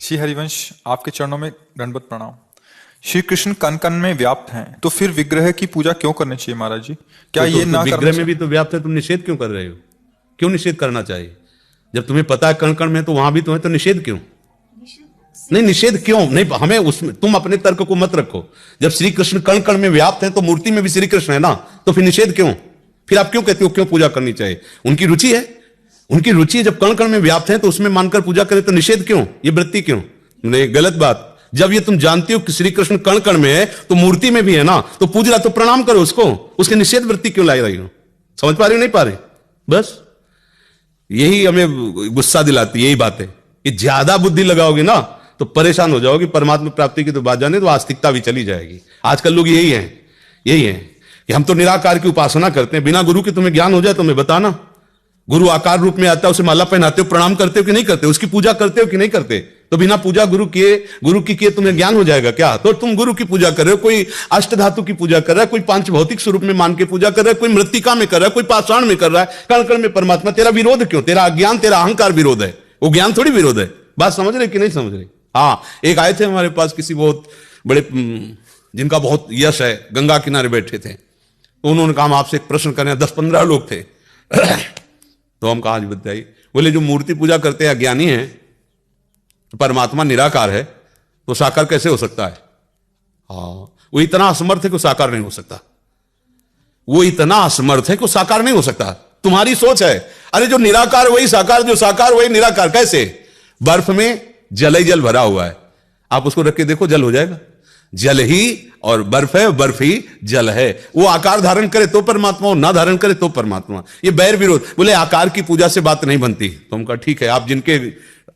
श्री हरिवंश, आपके चरणों में दंडवत प्रणाम। श्री कृष्ण कण कण में व्याप्त हैं, तो फिर विग्रह की पूजा क्यों करनी चाहिए महाराज जी? क्या ये ना विग्रह में भी तो व्याप्त है, तुम निषेध क्यों कर रहे हो? क्यों निषेध करना चाहिए? जब तुम्हें पता है कण कण में तो वहां भी तुम्हें, तो निषेध क्यों? नहीं, निषेध क्यों नहीं? हमें उसमें तुम अपने तर्क को मत रखो। जब श्री कृष्ण कण कण में व्याप्त है तो मूर्ति में भी श्री कृष्ण है ना, तो फिर निषेध क्यों? फिर आप क्यों कहते हो क्यों पूजा करनी चाहिए? उनकी रुचि है, उनकी रुचि है। जब कण कण में व्याप्त है तो उसमें मानकर पूजा करें तो निषेध क्यों? ये वृत्ति क्यों? नहीं, गलत बात। जब ये तुम जानती हो कि श्री कृष्ण कण कण में है तो मूर्ति में भी है ना, तो पूज रहा तो प्रणाम करो उसको। उसके निषेध वृत्ति क्यों लाई रही हो? समझ पा रही हो? नहीं पा रहे? बस यही हमें गुस्सा दिलाती, यही बात है कि ज्यादा बुद्धि लगाओगे ना तो परेशान हो जाओगे। परमात्मा प्राप्ति की तो बात जाने तो आस्तिकता भी चली जाएगी। आजकल लोग यही है कि हम तो निराकार की उपासना करते हैं। बिना गुरु के तुम्हें ज्ञान हो जाए तो हमें बताना। गुरु आकार रूप में आता है, उसे माला पहनाते हो, प्रणाम करते हो कि नहीं करते? उसकी पूजा करते हो कि नहीं करते? तो बिना पूजा गुरु की किए तुम्हें ज्ञान हो जाएगा क्या? तो तुम गुरु की पूजा कर रहे हो, कोई अष्ट धातु की पूजा कर रहा है, कोई पांच भौतिक स्वरूप में मान के पूजा कर रहा है, कोई मृत्तिका में कर रहा है, कोई पाषाण में कर रहा है, कण कण में परमात्मा। तेरा विरोध क्यों? तेरा अज्ञान, तेरा अहंकार विरोध है, वो ज्ञान थोड़ी विरोध है। बात समझ रहे कि नहीं समझ रहे? हाँ, एक आए थे हमारे पास किसी बहुत बड़े, जिनका बहुत यश है, गंगा किनारे बैठे थे। तो उन्होंने कहा हम आपसे एक प्रश्न करें। 10-15 लोग थे। तो हम कहा जी बताइए। बोले जो मूर्ति पूजा करते हैं अज्ञानी है, तो परमात्मा निराकार है, तो साकार कैसे हो सकता है? हाँ, वो इतना असमर्थ है कि साकार नहीं हो सकता। वो इतना असमर्थ है कि साकार नहीं हो सकता। तुम्हारी सोच है। अरे जो निराकार वही साकार, जो साकार वही निराकार। कैसे? बर्फ में जल ही जल भरा हुआ है, आप उसको रख के देखो, जल हो जाएगा। जल ही और बर्फ है, बर्फ ही जल है। वो आकार धारण करे तो परमात्मा, ना धारण करे तो परमात्मा। ये बैर विरोध। बोले आकार की पूजा से बात नहीं बनती। तो हम कहा ठीक है, आप जिनके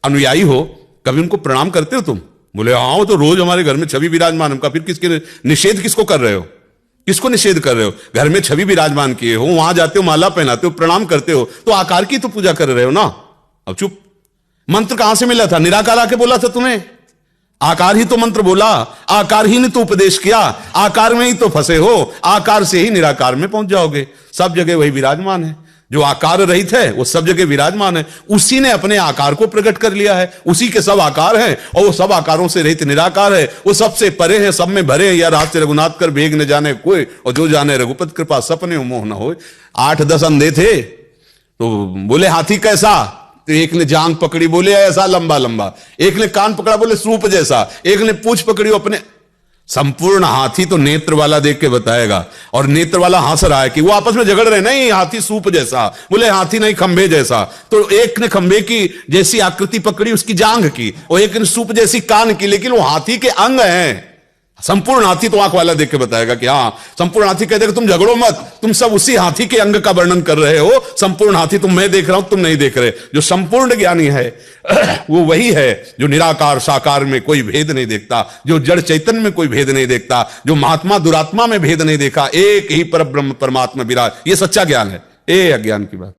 अनुयायी हो कभी उनको प्रणाम करते हो तुम? बोले हाँ, वो तो रोज हमारे घर में छवि विराजमान। हमका फिर किसके निषेध किसको कर रहे हो? किसको निषेध कर रहे हो? घर में छवि विराजमान किए हो, वहां जाते हो, माला पहनाते हो, प्रणाम करते हो, तो आकार की तो पूजा कर रहे हो ना। अब चुप। मंत्र कहां से मिला था? निराकार आके बोला था तुम्हें। आकार ही तो मंत्र बोला, आकार ही ने तो उपदेश किया, आकार में ही तो फंसे हो। आकार से ही निराकार में पहुंच जाओगे। सब जगह वही विराजमान है। जो आकार रहित है वो सब जगह विराजमान है। उसी ने अपने आकार को प्रकट कर लिया है। उसी के सब आकार हैं और वो सब आकारों से रहित निराकार है। वो सबसे परे है, सब में भरे। या रात से रघुनाथ कर भेग न जाने कोई, और जो जाने रघुपति कृपा सपने मोह न हो। 8-10 अंधे थे, तो बोले हाथी कैसा? तो एक ने जांग पकड़ी, बोले ऐसा लंबा लंबा। एक ने कान पकड़ा, बोले सूप जैसा। एक ने पूंछ पकड़ी अपने। संपूर्ण हाथी तो नेत्र वाला देख के बताएगा, और नेत्र वाला हंस रहा है कि वो आपस में झगड़ रहे। नहीं, हाथी सूप जैसा। बोले हाथी नहीं, खंभे जैसा। तो एक ने खंभे की जैसी आकृति पकड़ी, उसकी जांग की, और एक ने सूप जैसी कान की, लेकिन वो हाथी के अंग हैं। संपूर्ण हाथी तो आंख वाला देख के बताएगा कि हाँ, संपूर्ण हाथी कह देगा तुम झगड़ो मत, तुम सब उसी हाथी के अंग का वर्णन कर रहे हो। संपूर्ण हाथी तुम, मैं देख रहा हूं, तुम नहीं देख रहे। जो संपूर्ण ज्ञानी है वो वही है जो निराकार साकार में कोई भेद नहीं देखता, जो जड़ चैतन्य में कोई भेद नहीं देखता, जो महात्मा दुरात्मा में भेद नहीं देखा। एक ही परब्रह्म परमात्मा विराज। ये सच्चा ज्ञान है, ये अज्ञान की बात।